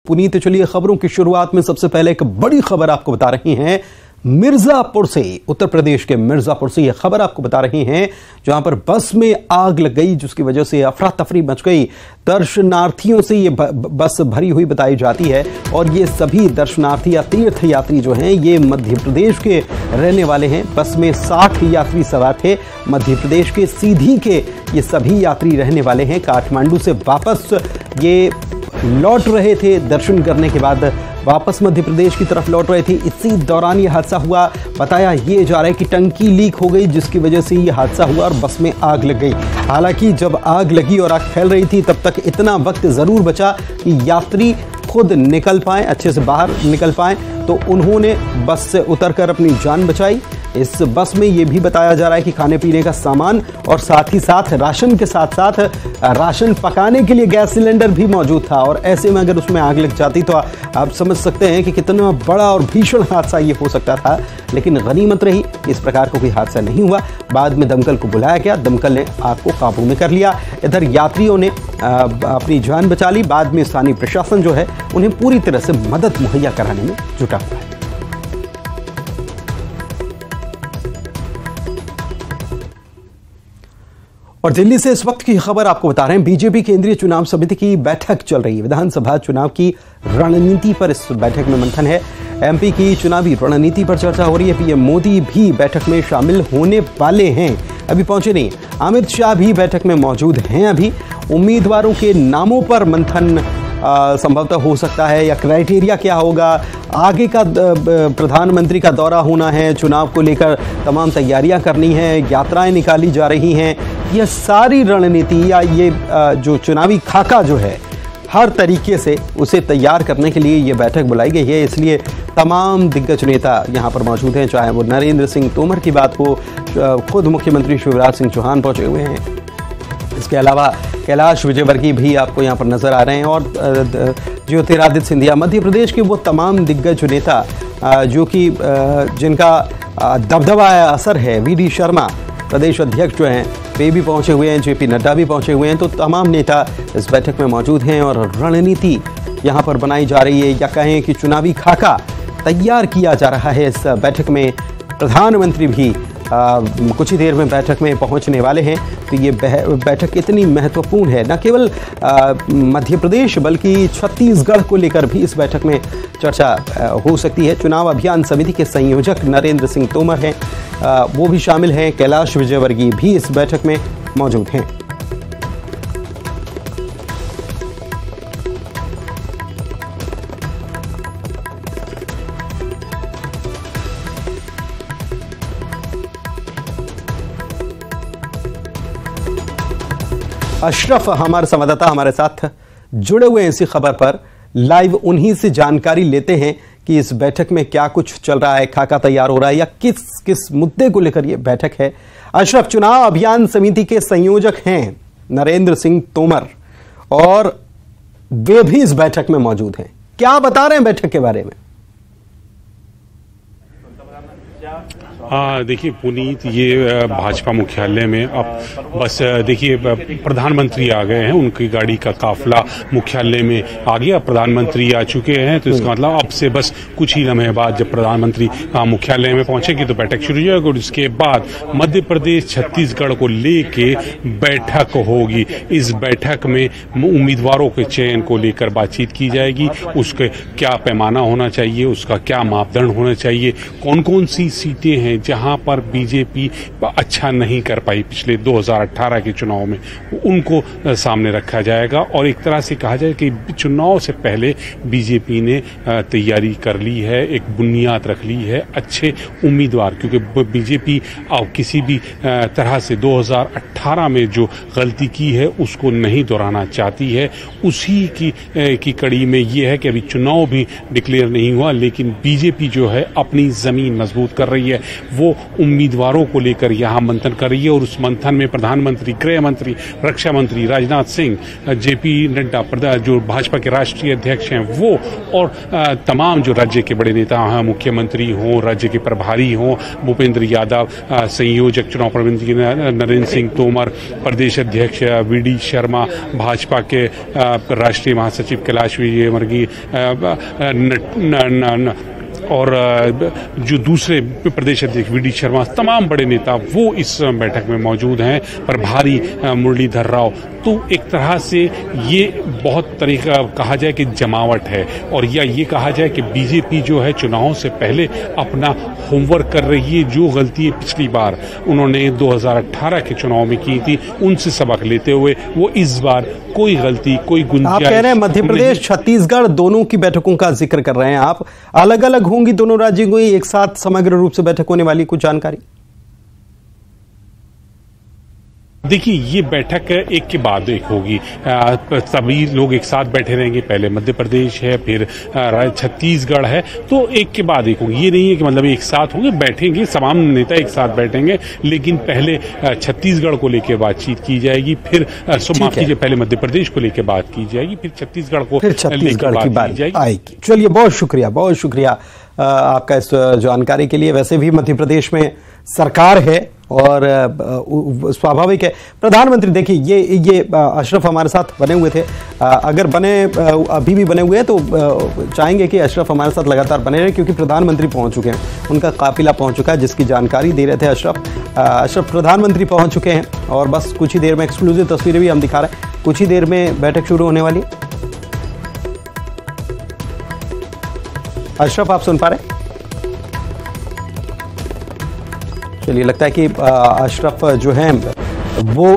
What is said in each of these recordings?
पुनीत, चलिए खबरों की शुरुआत में सबसे पहले एक बड़ी खबर आपको बता रही हैं मिर्जापुर से, उत्तर प्रदेश के मिर्जापुर से यह खबर आपको बता रही हैं, जहां पर बस में आग लग गई जिसकी वजह से अफरा तफरी मच गई। दर्शनार्थियों से ये बस भरी हुई बताई जाती है और ये सभी दर्शनार्थी या तीर्थ यात्री जो हैं ये मध्य प्रदेश के रहने वाले हैं। बस में 60 यात्री सवार थे, मध्य प्रदेश के सीधी के ये सभी यात्री रहने वाले हैं। काठमांडू से वापस ये लौट रहे थे, दर्शन करने के बाद वापस मध्य प्रदेश की तरफ लौट रहे थे। इसी दौरान यह हादसा हुआ। बताया ये जा रहा है कि टंकी लीक हो गई जिसकी वजह से यह हादसा हुआ और बस में आग लग गई। हालांकि जब आग लगी और आग फैल रही थी तब तक इतना वक्त जरूर बचा कि यात्री खुद निकल पाए, अच्छे से बाहर निकल पाए, तो उन्होंने बस से उतरकर अपनी जान बचाई। इस बस में यह भी बताया जा रहा है कि खाने पीने का सामान और साथ ही साथ राशन के साथ साथ राशन पकाने के लिए गैस सिलेंडर भी मौजूद था। और ऐसे में अगर उसमें आग लग जाती तो आप समझ सकते हैं कि कितना बड़ा और भीषण हादसा ये हो सकता था। लेकिन गनीमत रही कि इस प्रकार का कोई हादसा नहीं हुआ। बाद में दमकल को बुलाया गया, दमकल ने आग को काबू में कर लिया। इधर यात्रियों ने अपनी जान बचा ली। बाद में स्थानीय प्रशासन जो है उन्हें पूरी तरह से मदद मुहैया कराने में जुटा हुआ है। और दिल्ली से इस वक्त की खबर आपको बता रहे हैं, बीजेपी केंद्रीय चुनाव समिति की बैठक चल रही है। विधानसभा चुनाव की रणनीति पर इस बैठक में मंथन है। एमपी की चुनावी रणनीति पर चर्चा हो रही है। पीएम मोदी भी बैठक में शामिल होने वाले हैं, अभी पहुंचे नहीं। अमित शाह भी बैठक में मौजूद हैं। अभी उम्मीदवारों के नामों पर मंथन संभवतः हो सकता है, या क्राइटेरिया क्या होगा, आगे का प्रधानमंत्री का दौरा होना है, चुनाव को लेकर तमाम तैयारियां करनी है, यात्राएं निकाली जा रही हैं। यह सारी रणनीति या ये जो चुनावी खाका जो है हर तरीके से उसे तैयार करने के लिए ये बैठक बुलाई गई है। इसलिए तमाम दिग्गज नेता यहाँ पर मौजूद हैं, चाहे वो नरेंद्र सिंह तोमर की बात हो, खुद मुख्यमंत्री शिवराज सिंह चौहान पहुंचे हुए हैं। इसके अलावा कैलाश विजयवर्गीय भी आपको यहाँ पर नजर आ रहे हैं और ज्योतिरादित्य सिंधिया, मध्य प्रदेश के वो तमाम दिग्गज नेता जो कि जिनका दबदबा असर है। वीडी शर्मा प्रदेश अध्यक्ष जो हैं वे भी पहुंचे हुए हैं, जेपी नड्डा भी पहुंचे हुए हैं। तो तमाम नेता इस बैठक में मौजूद हैं और रणनीति यहाँ पर बनाई जा रही है, या कहें कि चुनावी खाका तैयार किया जा रहा है। इस बैठक में प्रधानमंत्री भी कुछ ही देर में बैठक में पहुंचने वाले हैं। तो ये बैठक इतनी महत्वपूर्ण है, न केवल मध्य प्रदेश बल्कि छत्तीसगढ़ को लेकर भी इस बैठक में चर्चा हो सकती है। चुनाव अभियान समिति के संयोजक नरेंद्र सिंह तोमर हैं, वो भी शामिल हैं। कैलाश विजयवर्गीय भी इस बैठक में मौजूद हैं। अशरफ हमारे संवाददाता हमारे साथ जुड़े हुए हैं इसी खबर पर, लाइव उन्हीं से जानकारी लेते हैं कि इस बैठक में क्या कुछ चल रहा है, खाका तैयार हो रहा है या किस किस मुद्दे को लेकर यह बैठक है। अशरफ, चुनाव अभियान समिति के संयोजक हैं नरेंद्र सिंह तोमर और वे भी इस बैठक में मौजूद हैं, क्या बता रहे हैं बैठक के बारे में? देखिए पुनीत, ये भाजपा मुख्यालय में अब बस देखिए प्रधानमंत्री आ गए हैं, उनकी गाड़ी का काफिला मुख्यालय में आ गया, प्रधानमंत्री आ चुके हैं। तो इसका मतलब अब से बस कुछ ही लम्हे बाद जब प्रधानमंत्री मुख्यालय में पहुंचेगी तो बैठक शुरू हो जाएगी और उसके बाद मध्य प्रदेश छत्तीसगढ़ को लेके बैठक होगी। इस बैठक में उम्मीदवारों के चयन को लेकर बातचीत की जाएगी, उसके क्या पैमाना होना चाहिए, उसका क्या मापदंड होना चाहिए, कौन कौन सी सीटें हैं जहां पर बीजेपी अच्छा नहीं कर पाई पिछले 2018 के चुनाव में, उनको सामने रखा जाएगा। और एक तरह से कहा जाए कि चुनाव से पहले बीजेपी ने तैयारी कर ली है, एक बुनियाद रख ली है, अच्छे उम्मीदवार, क्योंकि बीजेपी किसी भी तरह से 2018 में जो गलती की है उसको नहीं दोहराना चाहती है। उसी की कड़ी में ये है कि अभी चुनाव भी डिक्लेयर नहीं हुआ, लेकिन बीजेपी जो है अपनी जमीन मजबूत कर रही है। वो उम्मीदवारों को लेकर यहाँ मंथन कर रही है और उस मंथन में प्रधानमंत्री, गृह मंत्री, रक्षा मंत्री राजनाथ सिंह, जेपी नड्डा जो भाजपा के राष्ट्रीय अध्यक्ष हैं वो, और तमाम जो राज्य के बड़े नेता हैं, मुख्यमंत्री हों, राज्य के प्रभारी हों, भूपेंद्र यादव, संयोजक चुनाव प्रबंधक नरेंद्र सिंह तोमर, प्रदेश अध्यक्ष वीडी शर्मा, भाजपा के राष्ट्रीय महासचिव कैलाश विजयवर्गीय और जो दूसरे प्रदेश अध्यक्ष वीडी शर्मा, तमाम बड़े नेता वो इस बैठक में मौजूद हैं, प्रभारी मुरलीधर राव। तो एक तरह से ये बहुत तरीका कहा जाए कि जमावट है, और या ये कहा जाए कि बीजेपी जो है चुनावों से पहले अपना होमवर्क कर रही है। जो गलती पिछली बार उन्होंने 2018 के चुनाव में की थी, उनसे सबक लेते हुए वो इस बार कोई गलती, कोई गुंजाइश। आप कह रहे हैं मध्य प्रदेश, छत्तीसगढ़ दोनों की बैठकों का जिक्र कर रहे हैं आप, अलग अलग होंगी दोनों राज्यों की, एक साथ समग्र रूप से बैठक होने वाली, कुछ जानकारी? देखिए, ये बैठक एक के बाद एक होगी, सभी लोग एक साथ बैठे रहेंगे। पहले मध्य प्रदेश है, फिर छत्तीसगढ़ है, तो एक के बाद एक होगी। ये नहीं है कि मतलब एक साथ होंगे, बैठेंगे तमाम नेता एक साथ बैठेंगे, लेकिन पहले छत्तीसगढ़ को लेकर बातचीत की जाएगी, फिर माफ कीजिए, पहले मध्य प्रदेश को लेकर बात की जाएगी, फिर छत्तीसगढ़ को लेकर बात की जाएगी। चलिए, बहुत शुक्रिया आपका इस जानकारी के लिए। वैसे भी मध्य प्रदेश में सरकार है और स्वाभाविक है। प्रधानमंत्री देखिए, ये अशरफ हमारे साथ बने हुए थे, अगर अभी भी बने हुए हैं तो चाहेंगे कि अशरफ हमारे साथ लगातार बने रहे, क्योंकि प्रधानमंत्री पहुंच चुके हैं, उनका काफिला पहुंच चुका है, जिसकी जानकारी दे रहे थे अशरफ प्रधानमंत्री पहुंच चुके हैं, और बस कुछ ही देर में एक्सक्लूसिव तस्वीरें भी हम दिखा रहे हैं, कुछ ही देर में बैठक शुरू होने वाली है। अशरफ, आप सुन पा रहे हैं? चलिए, लगता है कि अशरफ जो हैं वो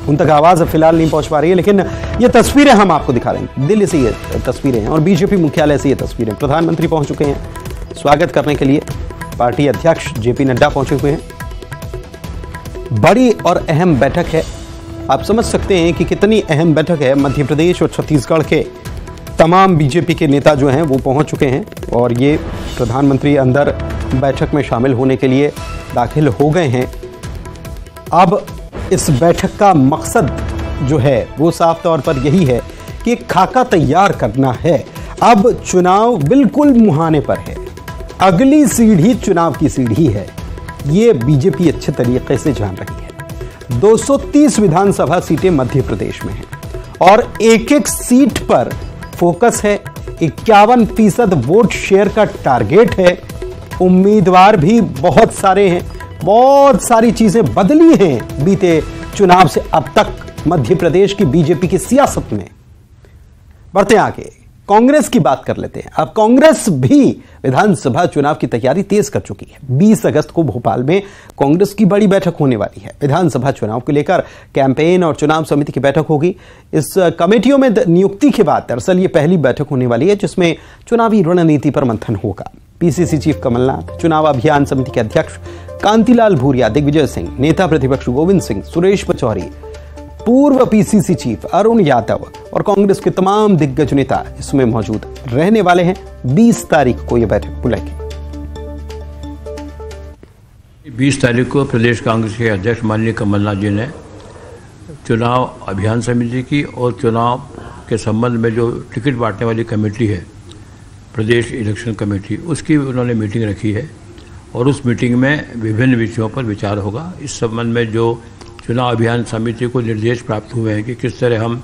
उन तक आवाज़ फिलहाल नहीं पहुंच पा रही है, लेकिन ये तस्वीरें हम आपको दिखा रहे हैं, दिल्ली से ये तस्वीरें हैं और बीजेपी मुख्यालय से ये तस्वीरें। प्रधानमंत्री पहुंच चुके हैं, स्वागत करने के लिए पार्टी अध्यक्ष जेपी नड्डा पहुंचे हुए हैं। बड़ी और अहम बैठक है, आप समझ सकते हैं कि कितनी अहम बैठक है। मध्य प्रदेश और छत्तीसगढ़ के तमाम बीजेपी के नेता जो हैं वो पहुंच चुके हैं, और ये प्रधानमंत्री अंदर बैठक में शामिल होने के लिए दाखिल हो गए हैं। अब इस बैठक का मकसद जो है वो साफ तौर पर यही है कि एक खाका तैयार करना है। अब चुनाव बिल्कुल मुहाने पर है, अगली सीढ़ी चुनाव की सीढ़ी है, ये बीजेपी अच्छे तरीके से जान रही है। 230 विधानसभा सीटें मध्य प्रदेश में हैं और एक एक सीट पर फोकस है, 51% वोट शेयर का टारगेट है, उम्मीदवार भी बहुत सारे हैं, बहुत सारी चीजें बदली हैं बीते चुनाव से अब तक मध्य प्रदेश की बीजेपी की सियासत में। बढ़ते आगे, कांग्रेस की बात कर लेते हैं। अब कांग्रेस भी विधानसभा चुनाव की तैयारी तेज कर चुकी है। 20 अगस्त को भोपाल में कांग्रेस की बड़ी बैठक होने वाली है। विधानसभा चुनाव को लेकर कैंपेन और चुनाव समिति की बैठक होगी। इस कमेटियों में नियुक्ति के बाद दरअसल ये पहली बैठक होने वाली है जिसमें चुनावी रणनीति पर मंथन होगा। पीसीसी चीफ कमलनाथ, चुनाव अभियान समिति के अध्यक्ष कांतिलाल भूरिया, दिग्विजय सिंह, नेता प्रतिपक्ष गोविंद सिंह, सुरेश पचौरी, पूर्व पीसीसी चीफ अरुण यादव और कांग्रेस के तमाम दिग्गज नेता इसमें मौजूद रहने वाले हैं। 20 तारीख को यह बैठक बुलाएगी। 20 तारीख को प्रदेश कांग्रेस के अध्यक्ष माननीय कमलनाथ जी ने चुनाव अभियान समिति की और चुनाव के संबंध में जो टिकट बांटने वाली कमेटी है, प्रदेश इलेक्शन कमेटी, उसकी उन्होंने मीटिंग रखी है और उस मीटिंग में विभिन्न विषयों पर विचार होगा। इस संबंध में जो चुनाव अभियान समिति को निर्देश प्राप्त हुए हैं कि किस तरह हम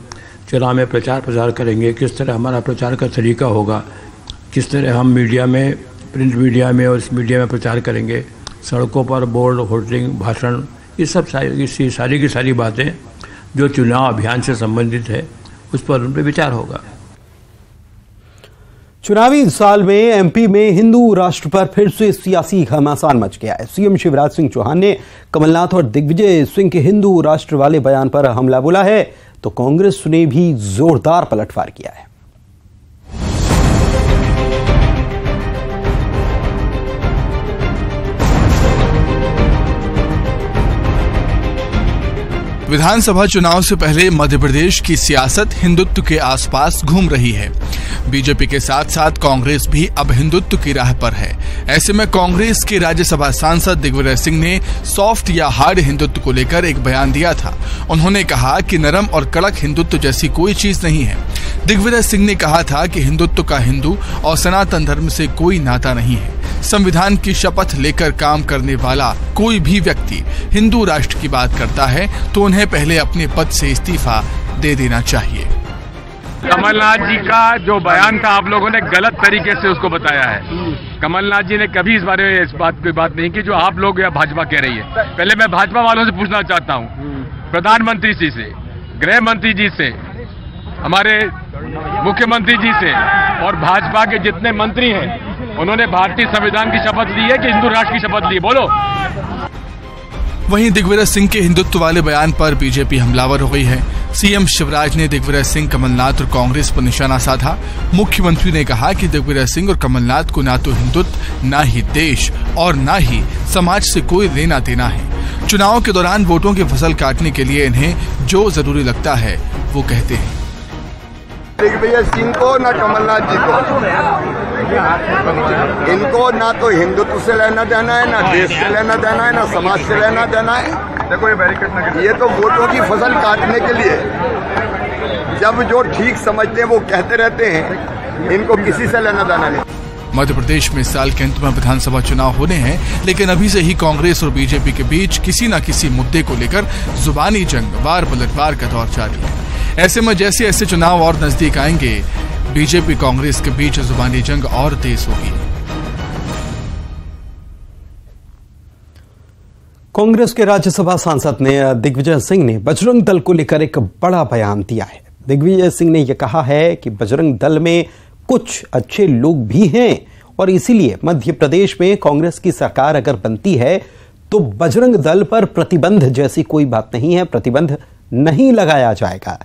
चुनाव में प्रचार प्रसार करेंगे, किस तरह हमारा प्रचार का तरीका होगा, किस तरह हम मीडिया में, प्रिंट मीडिया में और इस मीडिया में प्रचार करेंगे, सड़कों पर बोर्ड, होर्डिंग, भाषण, ये सब सारी की सारी बातें जो चुनाव अभियान से संबंधित है उस पर उन पर विचार होगा। चुनावी साल में एमपी में हिंदू राष्ट्र पर फिर से सियासी घमासान मच गया है। सीएम शिवराज सिंह चौहान ने कमलनाथ और दिग्विजय सिंह के हिंदू राष्ट्र वाले बयान पर हमला बोला है, तो कांग्रेस ने भी जोरदार पलटवार किया है। विधानसभा चुनाव से पहले मध्य प्रदेश की सियासत हिंदुत्व के आसपास घूम रही है। बीजेपी के साथ साथ कांग्रेस भी अब हिंदुत्व की राह पर है। ऐसे में कांग्रेस के राज्यसभा सांसद दिग्विजय सिंह ने सॉफ्ट या हार्ड हिंदुत्व को लेकर एक बयान दिया था। उन्होंने कहा कि नरम और कड़क हिंदुत्व जैसी कोई चीज नहीं है। दिग्विजय सिंह ने कहा था कि हिंदुत्व का हिंदू और सनातन धर्म से कोई नाता नहीं है। संविधान की शपथ लेकर काम करने वाला कोई भी व्यक्ति हिंदू राष्ट्र की बात करता है तो उन्हें पहले अपने पद से इस्तीफा दे देना चाहिए। कमलनाथ जी का जो बयान था आप लोगों ने गलत तरीके से उसको बताया है। कमलनाथ जी ने कभी इस बारे में इस बात की बात नहीं की जो आप लोग या भाजपा कह रही है। पहले मैं भाजपा वालों से पूछना चाहता हूँ, प्रधानमंत्री जी से, गृह मंत्री जी से, हमारे मुख्यमंत्री जी से और भाजपा के जितने मंत्री हैं उन्होंने भारतीय संविधान की शपथ ली है कि हिंदू राष्ट्र की शपथ ली है? बोलो। वहीं दिग्विजय सिंह के हिंदुत्व वाले बयान पर बीजेपी हमलावर हो गई है। सीएम शिवराज ने दिग्विजय सिंह, कमलनाथ और कांग्रेस पर निशाना साधा। मुख्यमंत्री ने कहा कि दिग्विजय सिंह और कमलनाथ को ना तो हिंदुत्व, ना ही देश और ना ही समाज से कोई लेना देना है। चुनाव के दौरान वोटों की फसल काटने के लिए इन्हें जो जरूरी लगता है वो कहते हैं। दिग्विजय सिंह को ना कमलनाथ जी को, इनको ना तो हिंदुत्व से लेना देना है, ना देश से लेना देना है, ना समाज से लेना देना है। देखो ये तो वोटों की फसल काटने के लिए जब जो ठीक समझते हैं वो कहते रहते हैं, इनको किसी से लेना देना नहीं। मध्य प्रदेश में इस साल के अंत में विधानसभा चुनाव होने हैं, लेकिन अभी से ही कांग्रेस और बीजेपी के बीच किसी न किसी मुद्दे को लेकर जुबानी जंग, वार पलटवार का दौर जारी है। ऐसे में जैसे ऐसे चुनाव और नजदीक आएंगे, बीजेपी कांग्रेस के बीच जुबानी जंग और तेज होगी। कांग्रेस के राज्यसभा सांसद ने दिग्विजय सिंह ने बजरंग दल को लेकर एक बड़ा बयान दिया है। दिग्विजय सिंह ने यह कहा है कि बजरंग दल में कुछ अच्छे लोग भी हैं और इसीलिए मध्य प्रदेश में कांग्रेस की सरकार अगर बनती है तो बजरंग दल पर प्रतिबंध जैसी कोई बात नहीं है, प्रतिबंध नहीं लगाया जाएगा।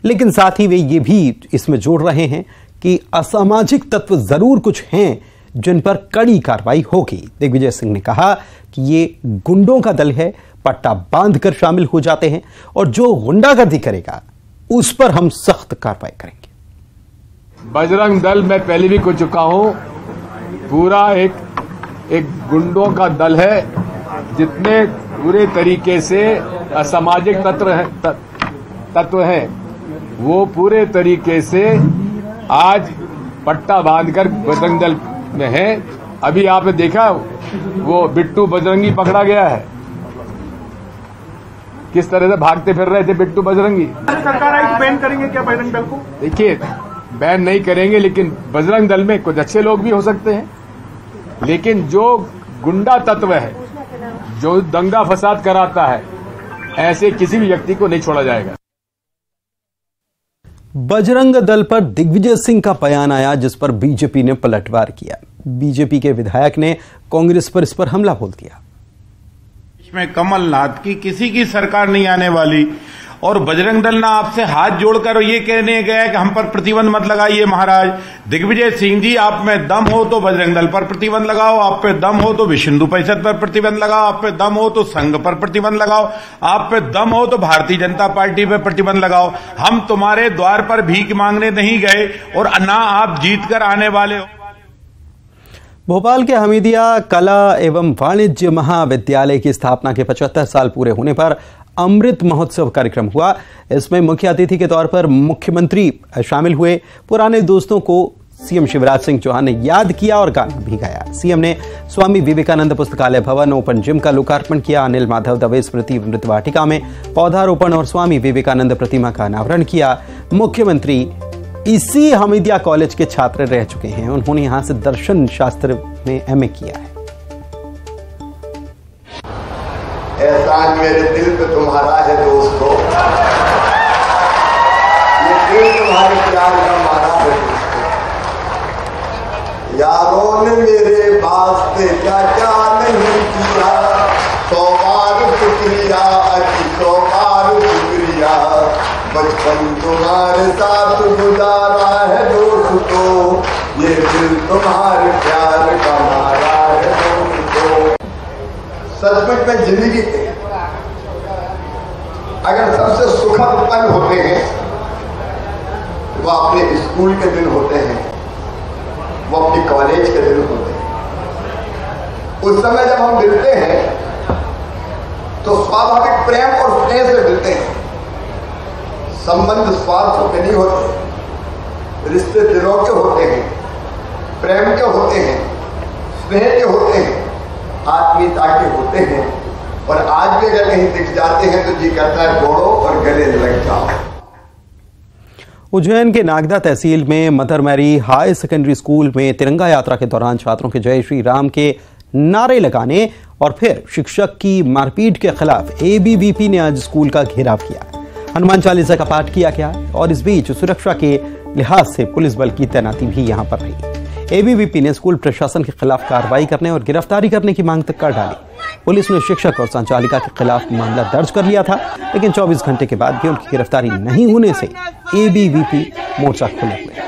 लेकिन साथ ही वे ये भी इसमें जोड़ रहे हैं कि असामाजिक तत्व जरूर कुछ हैं जिन पर कड़ी कार्रवाई होगी। दिग्विजय सिंह ने कहा कि ये गुंडों का दल है, पट्टा बांधकर शामिल हो जाते हैं और जो गुंडागर्दी करेगा उस पर हम सख्त कार्रवाई करेंगे। बजरंग दल मैं पहले भी कह चुका हूं, पूरा एक गुंडों का दल है। जितने पूरे तरीके से असामाजिक तत्व हैं वो पूरे तरीके से आज पट्टा बांधकर बजरंग दल में है। अभी आपने देखा वो बिट्टू बजरंगी पकड़ा गया है, किस तरह से भागते फिर रहे थे बिट्टू बजरंगी। सरकार आई तो बैन करेंगे क्या बजरंग दल को? देखिए, बैन नहीं करेंगे, लेकिन बजरंग दल में कुछ अच्छे लोग भी हो सकते हैं, लेकिन जो गुंडा तत्व है, जो दंगा फसाद कराता है, ऐसे किसी भी व्यक्ति को नहीं छोड़ा जाएगा। बजरंग दल पर दिग्विजय सिंह का बयान आया जिस पर बीजेपी ने पलटवार किया। बीजेपी के विधायक ने कांग्रेस पर इस पर हमला बोल दिया। इसमें कमलनाथ की किसी की सरकार नहीं आने वाली और बजरंग दल ना आपसे हाथ जोड़कर ये कहने गया कि हम पर प्रतिबंध मत लगाइए महाराज। दिग्विजय सिंह जी, आप में दम हो तो बजरंग दल पर प्रतिबंध लगाओ, आप पे दम हो तो विश्व हिंदू परिषद पर प्रतिबंध लगाओ, आप पे दम हो तो संघ पर प्रतिबंध लगाओ, आप पे दम हो तो भारतीय जनता पार्टी पर प्रतिबंध लगाओ। हम तुम्हारे द्वार पर भीख मांगने नहीं गए और ना आप जीत कर आने वाले हो। भोपाल के हमीदिया कला एवं वाणिज्य महाविद्यालय की स्थापना के 75 साल पूरे होने पर अमृत महोत्सव कार्यक्रम हुआ। इसमें मुख्य अतिथि के तौर पर मुख्यमंत्री शामिल हुए। पुराने दोस्तों को सीएम शिवराज सिंह चौहान ने याद किया और गाना भी गाया। सीएम ने स्वामी विवेकानंद पुस्तकालय भवन, ओपन जिम का लोकार्पण किया। अनिल माधव दवे स्मृति अमृत वाटिका में पौधारोपण और स्वामी विवेकानंद प्रतिमा का अनावरण किया। मुख्यमंत्री इसी हमीदिया कॉलेज के छात्र रह चुके हैं। उन्होंने यहां से दर्शन शास्त्र में एमए किया है। एहसान मेरे दिल पे तुम्हारा है दोस्तों, ये दिल तुम्हारे प्यार का मारा है दोस्तों। यारों ने मेरे वास्ते क्या क्या नहीं किया, 100 बार शुक्रिया, 100 बार शुक्रिया। बचपन तुम्हारे साथ गुजारा है दोस्तों, ये दिल तुम्हारे प्यार का मारा है दोस्तों। सचमुच में जिंदगी अगर सबसे सुखद पल होते हैं वो अपने स्कूल के दिन होते हैं, वो अपने कॉलेज के दिन होते हैं। उस समय जब हम मिलते हैं तो स्वाभाविक प्रेम और स्नेह से मिलते हैं। संबंध स्वार्थ के नहीं होते, रिश्ते दिलों के होते हैं, प्रेम के होते हैं, स्नेह के होते हैं, आत्मीयता के होते हैं। और आज भी अगर कहीं दिख जाते हैं तो जी करता है दौड़ो और गले लग जाओ। उज्जैन के नागदा तहसील में mother Mary high secondary school में तिरंगा यात्रा के दौरान छात्रों के जय श्री राम के नारे लगाने और फिर शिक्षक की मारपीट के खिलाफ एबीवीपी ने आज स्कूल का घेराव किया। हनुमान चालीसा का पाठ किया गया और इस बीच सुरक्षा के लिहाज से पुलिस बल की तैनाती भी यहां पर रही। एबीवीपी ने स्कूल प्रशासन के खिलाफ कार्रवाई करने और गिरफ्तारी करने की मांग तक कर डाली। पुलिस ने शिक्षक और संचालिका के खिलाफ मामला दर्ज कर लिया था, लेकिन 24 घंटे के बाद भी उनकी गिरफ्तारी नहीं होने से एबीवीपी मोर्चा खोले हुए।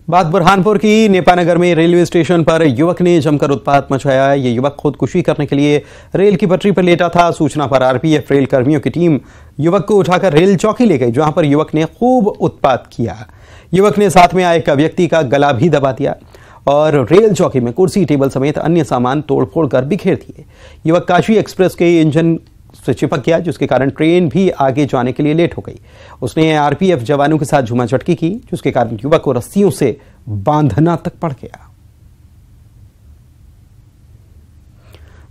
बात बुरहानपुर की। नेपानगर में रेलवे स्टेशन पर युवक ने जमकर उत्पात मचाया। ये युवक खुदकुशी करने के लिए रेल की पटरी पर लेटा था। सूचना पर आरपीएफ रेल कर्मियों की टीम युवक को उठाकर रेल चौकी ले गई, जहां पर युवक ने खूब उत्पात किया। युवक ने साथ में आए एक व्यक्ति का गला भी दबा दिया और रेल चौकी में कुर्सी टेबल समेत अन्य सामान तोड़फोड़ कर बिखेर दिए। युवक काशी एक्सप्रेस के इंजन से चिपक गया, जिसके कारण ट्रेन भी आगे जाने के लिए लेट हो गई। उसने आरपीएफ जवानों के साथ झूमाझटकी की, जिसके कारण युवक को रस्सियों से बांधना तक पड़ गया।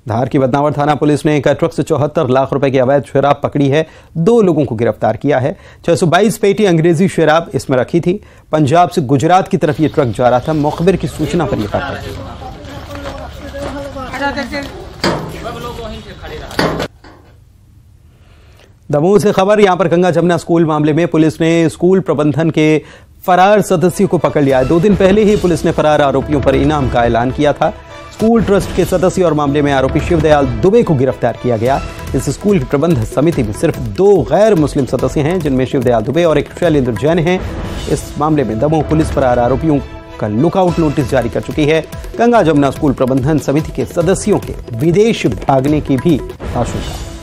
धार की बदनावर थाना पुलिस ने एक ट्रक से 74 लाख रुपए की अवैध शराब पकड़ी है। 2 लोगों को गिरफ्तार किया है। 622 पेटी अंग्रेजी शराब इसमें रखी थी। पंजाब से गुजरात की तरफ यह ट्रक जा रहा था। मुखबिर की सूचना पर यह कार्रवाई। दमोह से खबर। यहां पर गंगा जमुना स्कूल मामले में पुलिस ने स्कूल प्रबंधन के फरार सदस्यों को पकड़ लिया है। 2 दिन पहले ही पुलिस ने फरार आरोपियों पर इनाम का ऐलान किया था। स्कूल ट्रस्ट के सदस्य और मामले में आरोपी शिवदयाल दुबे को गिरफ्तार किया गया। इस स्कूल की प्रबंध समिति में सिर्फ 2 गैर मुस्लिम सदस्य हैं, जिनमें शिवदयाल दुबे और एक शैलेंद्र जैन हैं। इस मामले में दमोह पुलिस फरार आरोपियों का लुकआउट नोटिस जारी कर चुकी है। गंगा जमुना स्कूल प्रबंधन समिति के सदस्यों के विदेश भागने की भी आशंका।